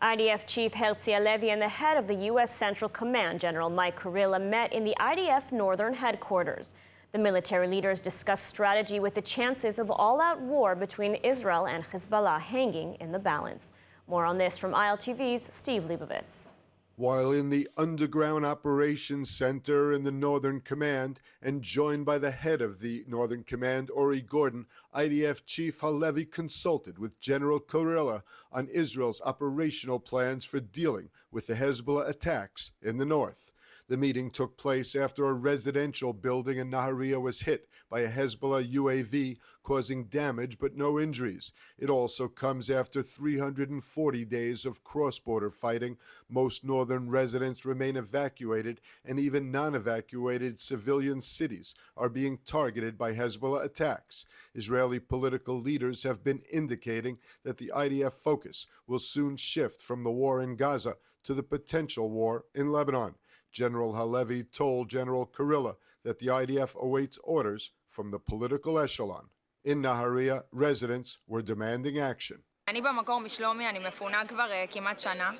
IDF Chief Herzi Halevi and the head of the U.S. Central Command, General Mike Kurilla, met in the IDF Northern Headquarters. The military leaders discussed strategy with the chances of all-out war between Israel and Hezbollah hanging in the balance. More on this from ILTV's Steve Leibovitz. While in the Underground Operations Center in the Northern Command and joined by the head of the Northern Command, Ori Gordon, IDF Chief Halevi consulted with General Kurilla on Israel's operational plans for dealing with the Hezbollah attacks in the north. The meeting took place after a residential building in Nahariya was hit by a Hezbollah UAV, causing damage but no injuries. It also comes after 340 days of cross-border fighting. Most northern residents remain evacuated, and even non-evacuated civilian cities are being targeted by Hezbollah attacks. Israeli political leaders have been indicating that the IDF focus will soon shift from the war in Gaza to the potential war in Lebanon. General Halevi told General Kurilla that the IDF awaits orders from the political echelon. In Nahariya, residents were demanding action. אני במקור משלומי, אני מפונה כבר כמעט שנה.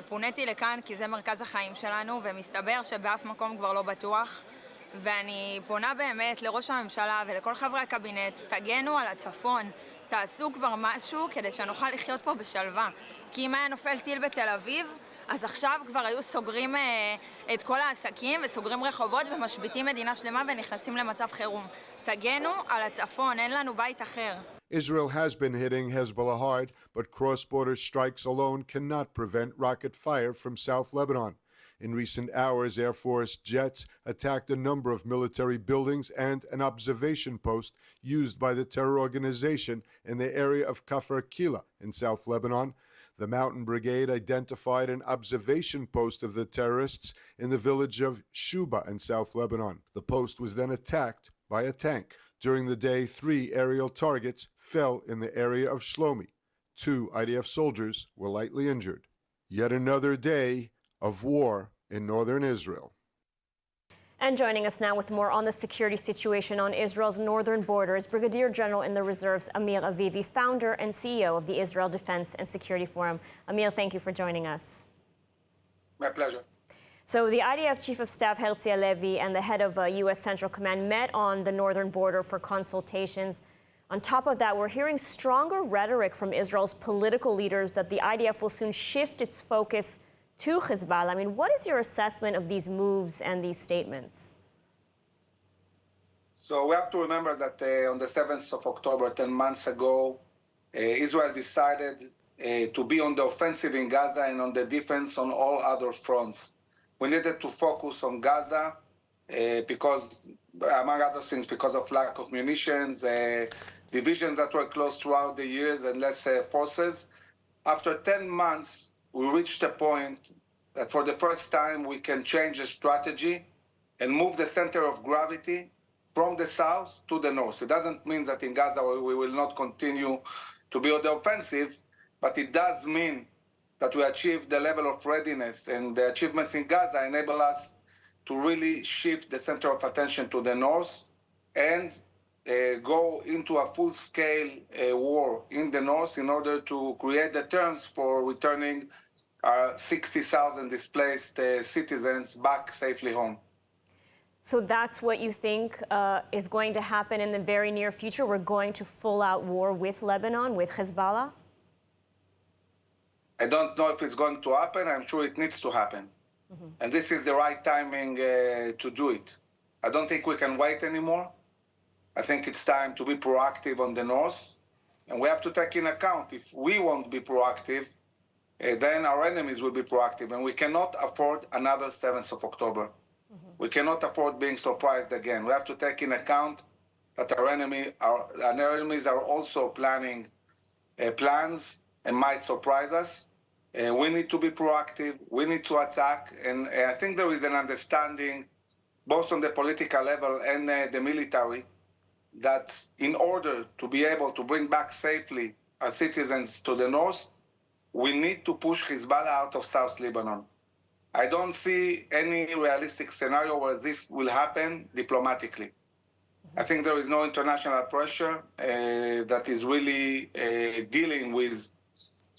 פוניתי לכאן כי זה מרכז החיים שלנו, ומסתבר שבאף מקום כבר לא בטוח. ואני פונה באמת לראש הממשלה ולכל חברי הקבינט, תגנו על הצפון, תעשו כבר משהו כדי שנוכל לחיות פה בשלווה. כי אם היה נופל טיל בתל אביב, אז עכשיו כבר היו סוגרים את כל העסקים וסוגרים רחובות ומשביתים מדינה שלמה ונכנסים למצב חירום. תגנו על הצפון, אין לנו בית אחר. Israel has been hitting Hezbollah hard, but cross-border strikes alone cannot prevent rocket fire from South Lebanon. In recent hours, Air Force jets attacked a number of military buildings and an observation post used by the terror organization in the area of Kafr Kila in South Lebanon. The Mountain Brigade identified an observation post of the terrorists in the village of Shuba in South Lebanon. The post was then attacked by a tank. During the day, 3 aerial targets fell in the area of Shlomi. 2 IDF soldiers were lightly injured. Yet another day of war in northern Israel. And joining us now with more on the security situation on Israel's northern border is Brigadier General in the Reserves Amir Avivi, founder and CEO of the Israel Defense and Security Forum. Amir, thank you for joining us. My pleasure. So the IDF Chief of Staff Herzi Halevi and the head of U.S. Central Command met on the northern border for consultations. On top of that, we're hearing stronger rhetoric from Israel's political leaders that the IDF will soon shift its focus to Hezbollah. I mean, what is your assessment of these moves and these statements? So we have to remember that on the 7th of October, 10 months ago, Israel decided to be on the offensive in Gaza and on the defense on all other fronts. We needed to focus on Gaza because, among other things, because of lack of munitions, divisions that were closed throughout the years and less forces. After 10 months, we reached a point that for the first time we can change the strategy and move the center of gravity from the south to the north. It doesn't mean that in Gaza we will not continue to be on the offensive, but it does mean that we achieve the level of readiness, and the achievements in Gaza enable us to really shift the center of attention to the north and go into a full-scale war in the north in order to create the terms for returning our 60,000 displaced citizens back safely home. So that's what you think is going to happen in the very near future? We're going to full-out war with Lebanon, with Hezbollah? I don't know if it's going to happen. I'm sure it needs to happen. Mm-hmm. And this is the right timing to do it. I don't think we can wait anymore. I think it's time to be proactive on the north. And we have to take in account, if we won't be proactive, then our enemies will be proactive. And we cannot afford another 7th of October. Mm-hmm. We cannot afford being surprised again. We have to take in account that our enemies are also planning plans and might surprise us. We need to be proactive. We need to attack. And I think there is an understanding, both on the political level and the military, that in order to be able to bring back safely our citizens to the north, we need to push Hezbollah out of South Lebanon. I don't see any realistic scenario where this will happen diplomatically. I think there is no international pressure that is really dealing with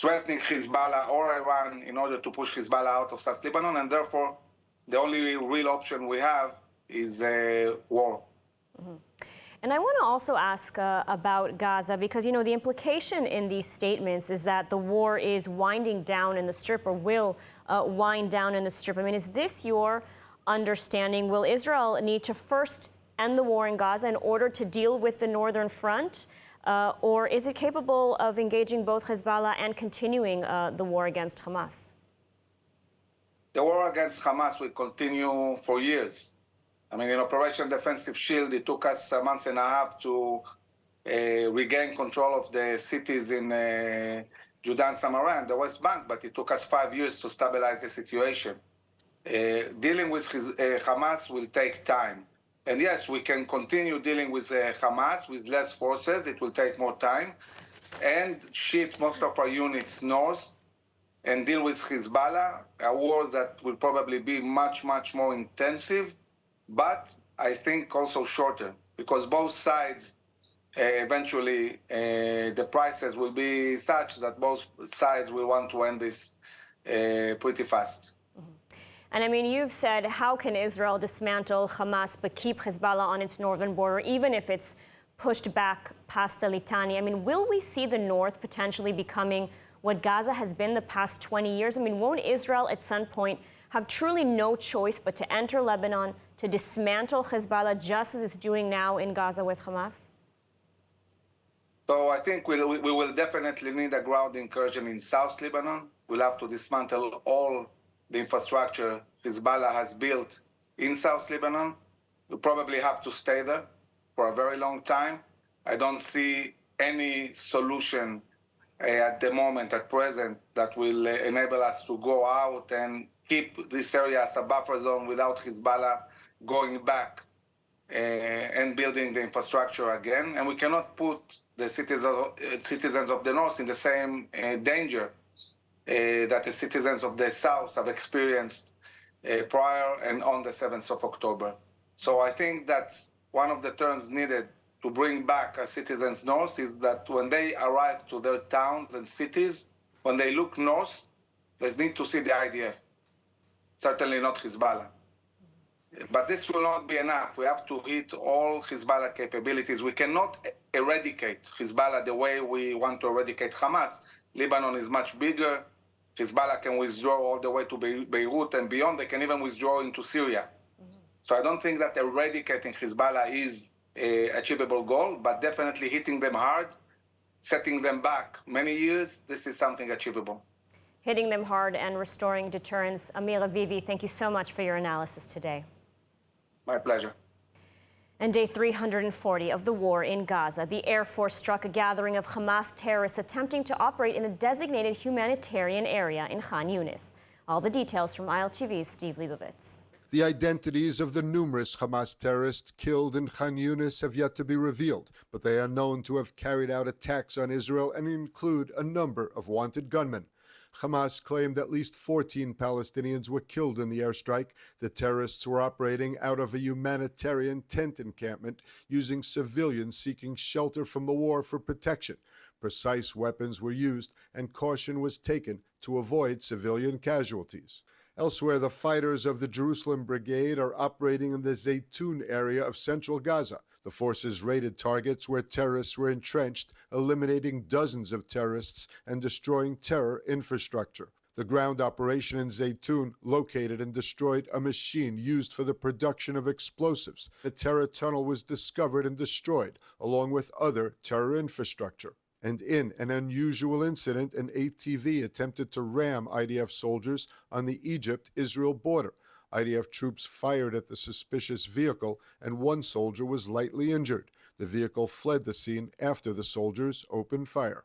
threatening Hezbollah or Iran in order to push Hezbollah out of South Lebanon, and therefore the only real option we have is war. Mm-hmm. And I want to also ask about Gaza, because, you know, the implication in these statements is that the war is winding down in the Strip, or will wind down in the Strip. I mean, is this your understanding? Will Israel need to first end the war in Gaza in order to deal with the northern front? Or is it capable of engaging both Hezbollah and continuing the war against Hamas? The war against Hamas will continue for years. I mean, in Operation Defensive Shield, it took us a month and a half to regain control of the cities in Judah and Samaria and the West Bank, but it took us 5 years to stabilize the situation. Dealing with Hamas will take time. And yes, we can continue dealing with Hamas with less forces. It will take more time. And shift most of our units north and deal with Hezbollah, a war that will probably be much, much more intensive, but I think also shorter, because both sides, eventually, the prices will be such that both sides will want to end this pretty fast. And I mean, you've said, how can Israel dismantle Hamas but keep Hezbollah on its northern border, even if it's pushed back past the Litani? I mean, will we see the north potentially becoming what Gaza has been the past 20 years? I mean, won't Israel at some point have truly no choice but to enter Lebanon, to dismantle Hezbollah just as it's doing now in Gaza with Hamas? So I think we will definitely need a ground incursion in South Lebanon. We'll have to dismantle all the infrastructure Hezbollah has built in South Lebanon. We'll probably have to stay there for a very long time. I don't see any solution at the moment, at present, that will enable us to go out and keep this area as a buffer zone without Hezbollah going back and building the infrastructure again. And we cannot put the citizens of the north in the same danger that the citizens of the south have experienced prior and on the 7th of October. So I think that one of the terms needed to bring back our citizens north is that when they arrive to their towns and cities, when they look north, they need to see the IDF, certainly not Hezbollah. But this will not be enough. We have to hit all Hezbollah capabilities. We cannot eradicate Hezbollah the way we want to eradicate Hamas. Lebanon is much bigger. Hezbollah can withdraw all the way to Beirut and beyond. They can even withdraw into Syria. So I don't think that eradicating Hezbollah is an achievable goal, but definitely hitting them hard, setting them back many years, this is something achievable. Hitting them hard and restoring deterrence. Amir Avivi, thank you so much for your analysis today. My pleasure. And day 340 of the war in Gaza, the Air Force struck a gathering of Hamas terrorists attempting to operate in a designated humanitarian area in Khan Yunis. All the details from ILTV's Steve Leibovitz. The identities of the numerous Hamas terrorists killed in Khan Yunis have yet to be revealed, but they are known to have carried out attacks on Israel and include a number of wanted gunmen. Hamas claimed at least 14 Palestinians were killed in the airstrike. The terrorists were operating out of a humanitarian tent encampment, using civilians seeking shelter from the war for protection. Precise weapons were used, and caution was taken to avoid civilian casualties. Elsewhere, the fighters of the Jerusalem Brigade are operating in the Zaytun area of central Gaza. The forces raided targets where terrorists were entrenched, eliminating dozens of terrorists and destroying terror infrastructure. The ground operation in Zaytun located and destroyed a machine used for the production of explosives. The terror tunnel was discovered and destroyed, along with other terror infrastructure. And in an unusual incident, an ATV attempted to ram IDF soldiers on the Egypt-Israel border. IDF troops fired at the suspicious vehicle, and one soldier was lightly injured. The vehicle fled the scene after the soldiers opened fire.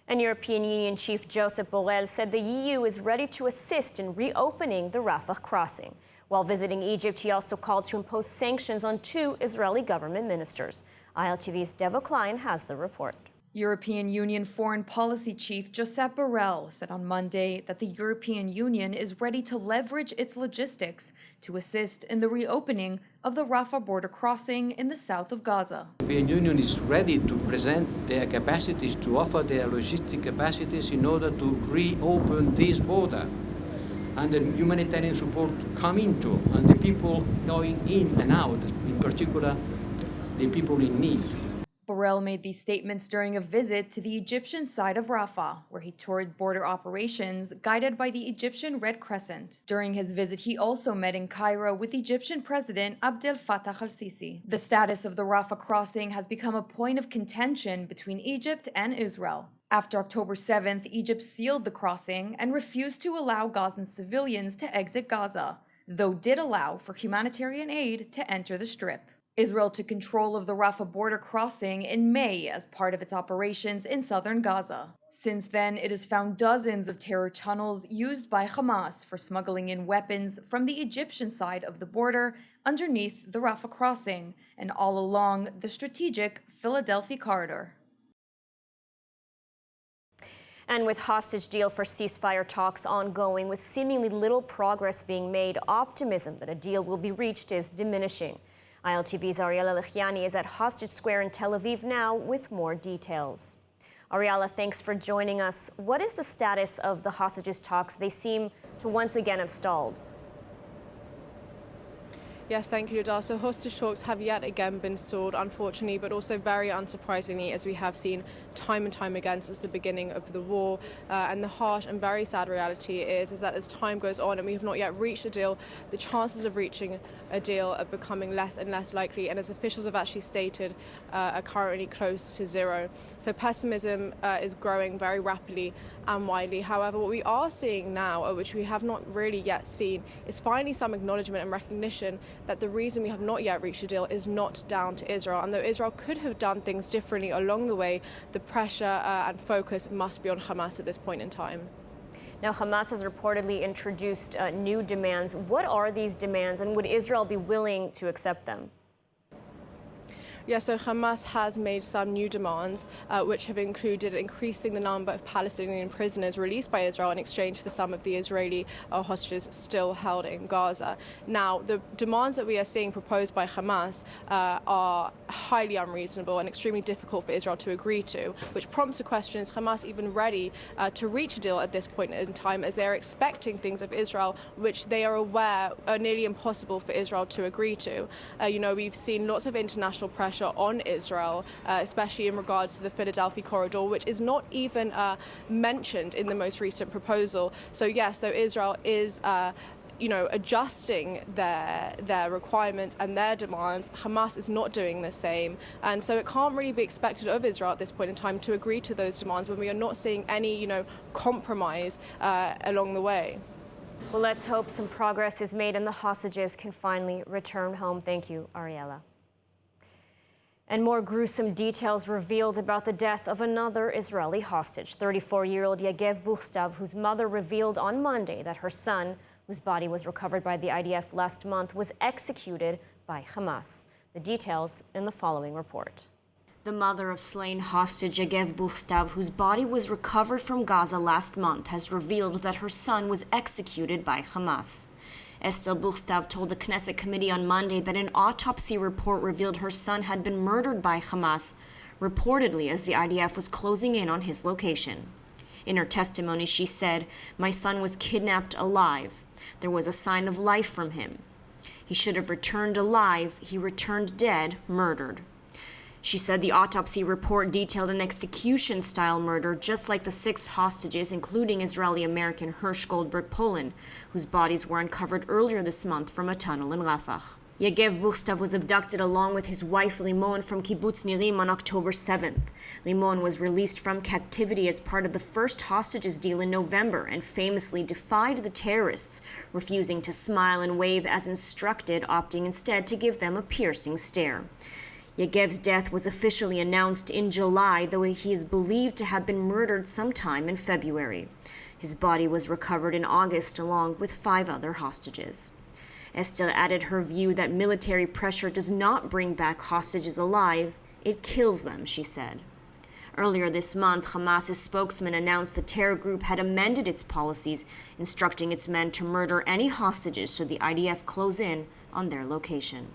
And European Union Chief Josep Borrell said the EU is ready to assist in reopening the Rafah crossing. While visiting Egypt, he also called to impose sanctions on 2 Israeli government ministers. ILTV's Deva Klein has the report. European Union Foreign Policy Chief Josep Borrell said on Monday that the European Union is ready to leverage its logistics to assist in the reopening of the Rafah border crossing in the south of Gaza. The European Union is ready to present their capacities, to offer their logistic capacities in order to reopen this border and the humanitarian support to come into, and the people going in and out, in particular the people in need. Borrell made these statements during a visit to the Egyptian side of Rafah, where he toured border operations guided by the Egyptian Red Crescent. During his visit, he also met in Cairo with Egyptian President Abdel Fattah al-Sisi. The status of the Rafah crossing has become a point of contention between Egypt and Israel. After October 7th, Egypt sealed the crossing and refused to allow Gazan civilians to exit Gaza, though did allow for humanitarian aid to enter the Strip. Israel took control of the Rafah border crossing in May as part of its operations in southern Gaza. Since then, it has found dozens of terror tunnels used by Hamas for smuggling in weapons from the Egyptian side of the border underneath the Rafah crossing and all along the strategic Philadelphia corridor. And with hostage deal for ceasefire talks ongoing, with seemingly little progress being made, optimism that a deal will be reached is diminishing. ILTV's Ariella Lechiani is at Hostage Square in Tel Aviv now with more details. Ariella, thanks for joining us. What is the status of the hostages talks? They seem to once again have stalled. Yes, thank you, Nidal. So hostage talks have yet again been stalled, unfortunately, but also very unsurprisingly, as we have seen time and time again since the beginning of the war. And the harsh and very sad reality is that as time goes on and we have not yet reached a deal, the chances of reaching a deal are becoming less and less likely, and as officials have actually stated, are currently close to zero. So pessimism is growing very rapidly and widely. However, what we are seeing now, which we have not really yet seen, is finally some acknowledgement and recognition that the reason we have not yet reached a deal is not down to Israel. And though Israel could have done things differently along the way, the pressure and focus must be on Hamas at this point in time. Now, Hamas has reportedly introduced new demands. What are these demands, and would Israel be willing to accept them? Yeah, so Hamas has made some new demands, which have included increasing the number of Palestinian prisoners released by Israel in exchange for some of the Israeli hostages still held in Gaza. Now, the demands that we are seeing proposed by Hamas are highly unreasonable and extremely difficult for Israel to agree to, which prompts the question, is Hamas even ready to reach a deal at this point in time, as they are expecting things of Israel which they are aware are nearly impossible for Israel to agree to. We've seen lots of international pressure on Israel, especially in regards to the Philadelphia corridor, which is not even mentioned in the most recent proposal. So yes, though Israel is adjusting their requirements and their demands, Hamas is not doing the same. And so it can't really be expected of Israel at this point in time to agree to those demands when we are not seeing any, compromise along the way. Well, let's hope some progress is made and the hostages can finally return home. Thank you, Ariella. And more gruesome details revealed about the death of another Israeli hostage, 34-year-old Yagev Buchstav, whose mother revealed on Monday that her son, whose body was recovered by the IDF last month, was executed by Hamas. The details in the following report. The mother of slain hostage Yagev Buchstav, whose body was recovered from Gaza last month, has revealed that her son was executed by Hamas. Estelle Buchstav told the Knesset committee on Monday that an autopsy report revealed her son had been murdered by Hamas, reportedly as the IDF was closing in on his location. In her testimony, she said, "My son was kidnapped alive. There was a sign of life from him. He should have returned alive. He returned dead, murdered." She said the autopsy report detailed an execution-style murder just like the 6 hostages, including Israeli-American Hirsch Goldberg Poland, whose bodies were uncovered earlier this month from a tunnel in Rafah. Yagev Buchstav was abducted along with his wife Limon from Kibbutz Nirim on October 7th. Limon was released from captivity as part of the first hostages deal in November and famously defied the terrorists, refusing to smile and wave as instructed, opting instead to give them a piercing stare. Yagev's death was officially announced in July, though he is believed to have been murdered sometime in February. His body was recovered in August along with 5 other hostages. Estelle added her view that military pressure does not bring back hostages alive, it kills them, she said. Earlier this month, Hamas's spokesman announced the terror group had amended its policies, instructing its men to murder any hostages should the IDF close in on their location.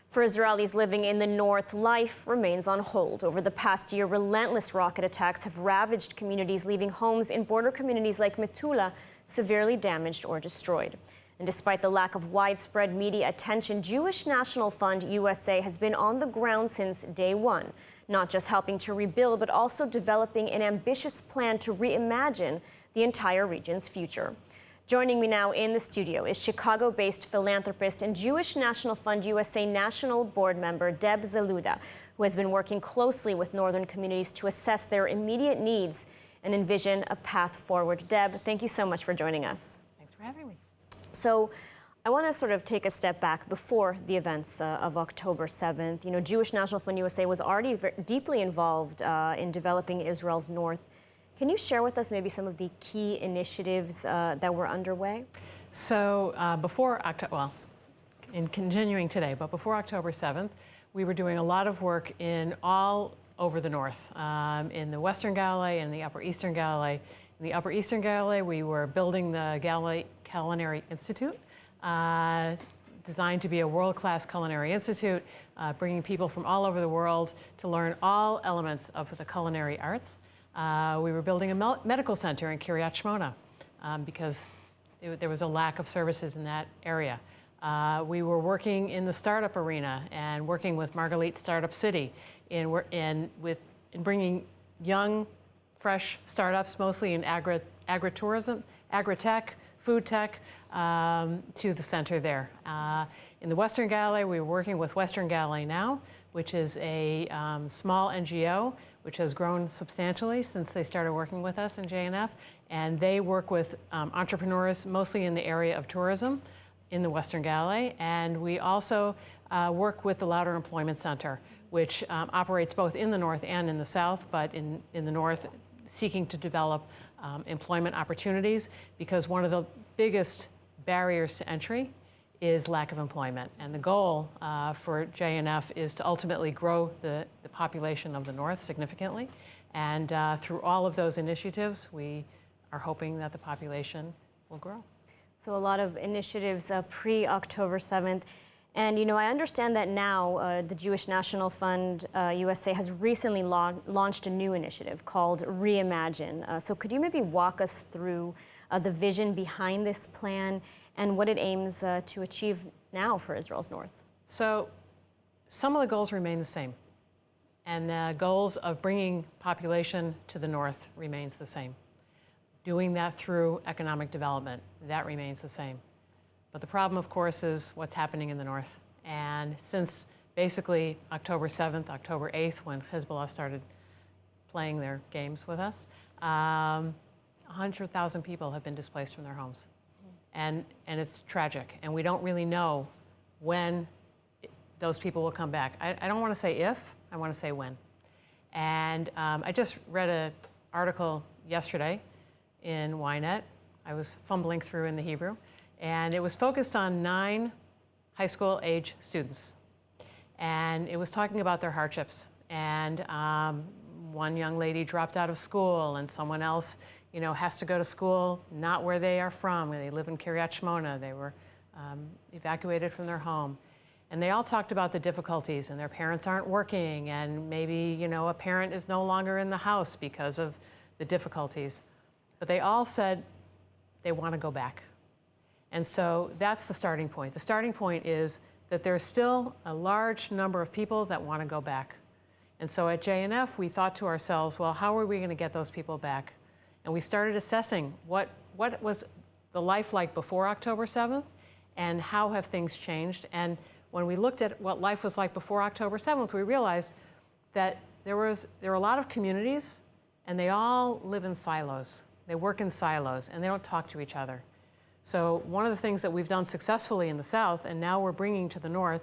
For Israelis living in the north, life remains on hold. Over the past year, relentless rocket attacks have ravaged communities, leaving homes in border communities like Metula severely damaged or destroyed. And despite the lack of widespread media attention, Jewish National Fund USA has been on the ground since day one, not just helping to rebuild, but also developing an ambitious plan to reimagine the entire region's future. Joining me now in the studio is Chicago-based philanthropist and Jewish National Fund USA National Board member Deb Zaluda, who has been working closely with northern communities to assess their immediate needs and envision a path forward. Deb, thank you so much for joining us. Thanks for having me. So I want to sort of take a step back before the events of October 7th. You know, Jewish National Fund USA was already deeply involved in developing Israel's north. Can you share with us maybe some of the key initiatives that were underway? So in continuing today, but before October 7th, we were doing a lot of work in all over the north, in the Western Galilee and the Upper Eastern Galilee. In the Upper Eastern Galilee, we were building the Galilee Culinary Institute, designed to be a world-class culinary institute, bringing people from all over the world to learn all elements of the culinary arts. We were building a medical center in Kiryat Shmona because there was a lack of services in that area. We were working in the startup arena and working with Margalit Startup City in bringing young, fresh startups, mostly in agritourism, agri-tech, food tech, to the center there. In the Western Galilee, we were working with Western Galilee Now, which is a small NGO which has grown substantially since they started working with us in JNF. And they work with entrepreneurs, mostly in the area of tourism in the Western Galilee. And we also work with the Louder Employment Center, which operates both in the north and in the south, but in the north, seeking to develop employment opportunities, because one of the biggest barriers to entry is lack of employment. And the goal for JNF is to ultimately grow the population of the north significantly. And through all of those initiatives, we are hoping that the population will grow. So a lot of initiatives pre-October 7th. And, you know, I understand that now the Jewish National Fund USA has recently launched a new initiative called Reimagine. So could you maybe walk us through the vision behind this plan and what it aims to achieve now for Israel's north? So some of the goals remain the same. And the goals of bringing population to the north remains the same. Doing that through economic development, that remains the same. But the problem, of course, is what's happening in the north. And since basically October 7th, October 8th, when Hezbollah started playing their games with us, 100,000 people have been displaced from their homes. And it's tragic. And we don't really know when those people will come back. I don't want to say if, I want to say when. And I just read an article yesterday in Ynet. I was fumbling through in the Hebrew. And it was focused on 9 high school age students. And it was talking about their hardships. And one young lady dropped out of school, and someone else, you know, has to go to school not where they are from. They live in Kiryat Shmona. They were evacuated from their home. And they all talked about the difficulties, and their parents aren't working, and maybe, you know, a parent is no longer in the house because of the difficulties. But they all said they want to go back. And so that's the starting point. The starting point is that there's still a large number of people that want to go back. And so at JNF, we thought to ourselves, well, how are we going to get those people back? And we started assessing what was the life like before October 7th, and how have things changed. And when we looked at what life was like before October 7th, we realized that there were a lot of communities, and they all live in silos. They work in silos, and they don't talk to each other. So one of the things that we've done successfully in the South, and now we're bringing to the North,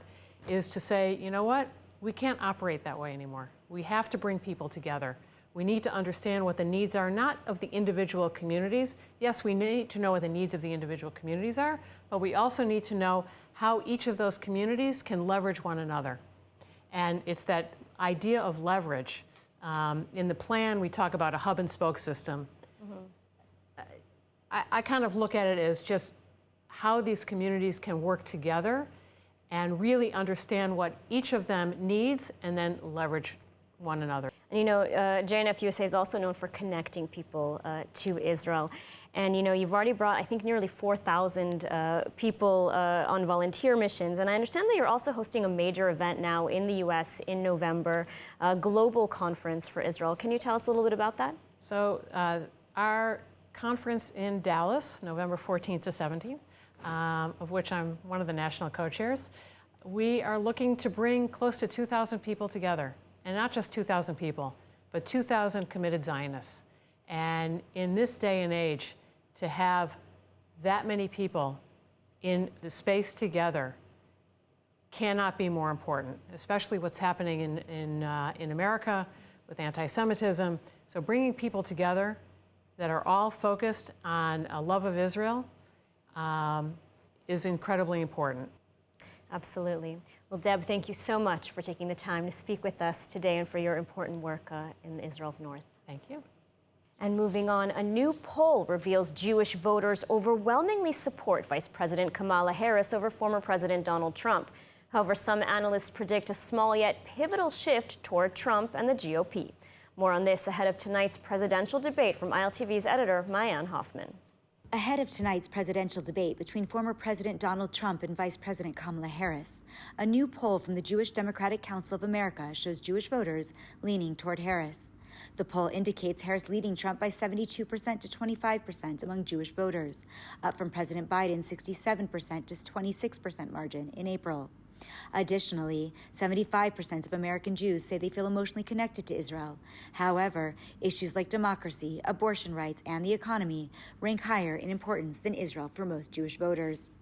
is to say, you know what? We can't operate that way anymore. We have to bring people together. We need to understand what the needs are, not of the individual communities. Yes, we need to know what the needs of the individual communities are, but we also need to know how each of those communities can leverage one another. And it's that idea of leverage. In the plan, we talk about a hub and spoke system. I kind of look at it as just how these communities can work together and really understand what each of them needs and then leverage one another. And you know, JNF-USA is also known for connecting people to Israel. And you know, you've already brought, I think, nearly 4,000 people on volunteer missions. And I understand that you're also hosting a major event now in the U.S. in November, a global conference for Israel. Can you tell us a little bit about that? So our conference in Dallas, November 14th to 17th, of which I'm one of the national co-chairs, we are looking to bring close to 2,000 people together. And not just 2,000 people, but 2,000 committed Zionists. And in this day and age, to have that many people in the space together cannot be more important, especially what's happening in America with anti-Semitism. So bringing people together that are all focused on a love of Israel is incredibly important. Absolutely. Well, Deb, thank you so much for taking the time to speak with us today and for your important work in Israel's north. Thank you. And moving on, a new poll reveals Jewish voters overwhelmingly support Vice President Kamala Harris over former President Donald Trump. However, some analysts predict a small yet pivotal shift toward Trump and the GOP. More on this ahead of tonight's presidential debate from ILTV's editor, Maayan Hoffman. Ahead of tonight's presidential debate between former President Donald Trump and Vice President Kamala Harris, a new poll from the Jewish Democratic Council of America shows Jewish voters leaning toward Harris. The poll indicates Harris leading Trump by 72% to 25% among Jewish voters, up from President Biden's 67% to 26% margin in April. Additionally, 75% of American Jews say they feel emotionally connected to Israel. However, issues like democracy, abortion rights, and the economy rank higher in importance than Israel for most Jewish voters.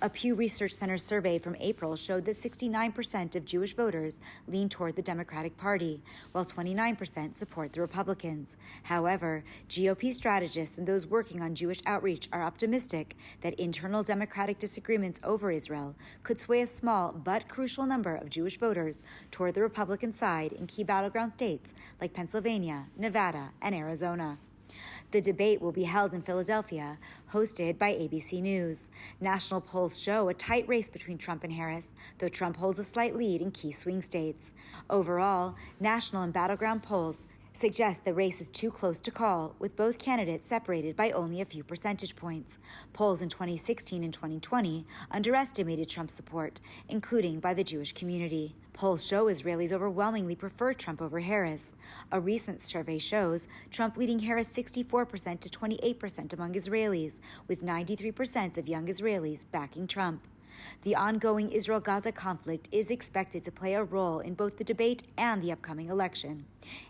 A Pew Research Center survey from April showed that 69% of Jewish voters lean toward the Democratic Party, while 29% support the Republicans. However, GOP strategists and those working on Jewish outreach are optimistic that internal Democratic disagreements over Israel could sway a small but crucial number of Jewish voters toward the Republican side in key battleground states like Pennsylvania, Nevada, and Arizona. The debate will be held in Philadelphia, hosted by ABC News. National polls show a tight race between Trump and Harris, though Trump holds a slight lead in key swing states. Overall, national and battleground polls suggest the race is too close to call, with both candidates separated by only a few percentage points. Polls in 2016 and 2020 underestimated Trump's support, including by the Jewish community. Polls show Israelis overwhelmingly prefer Trump over Harris. A recent survey shows Trump leading Harris 64% to 28% among Israelis, with 93% of young Israelis backing Trump. The ongoing Israel-Gaza conflict is expected to play a role in both the debate and the upcoming election.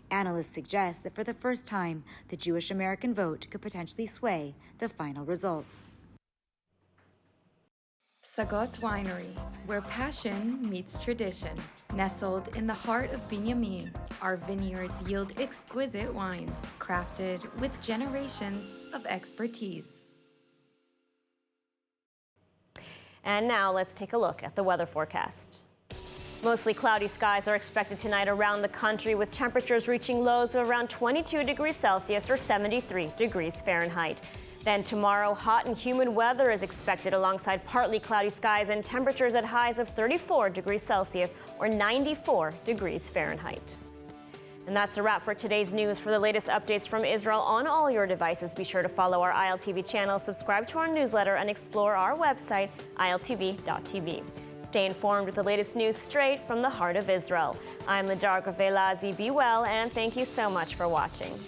Analysts suggest that for the first time, the Jewish American vote could potentially sway the final results. Sagot Winery, where passion meets tradition. Nestled in the heart of Binyamin, our vineyards yield exquisite wines crafted with generations of expertise. And now let's take a look at the weather forecast. Mostly cloudy skies are expected tonight around the country, with temperatures reaching lows of around 22 degrees Celsius or 73 degrees Fahrenheit. Then tomorrow, hot and humid weather is expected alongside partly cloudy skies and temperatures at highs of 34 degrees Celsius or 94 degrees Fahrenheit. And that's a wrap for today's news. For the latest updates from Israel on all your devices, be sure to follow our ILTV channel, subscribe to our newsletter, and explore our website, iltv.tv. Stay informed with the latest news straight from the heart of Israel. I'm Ladar Gavelazi. Be well, and thank you so much for watching.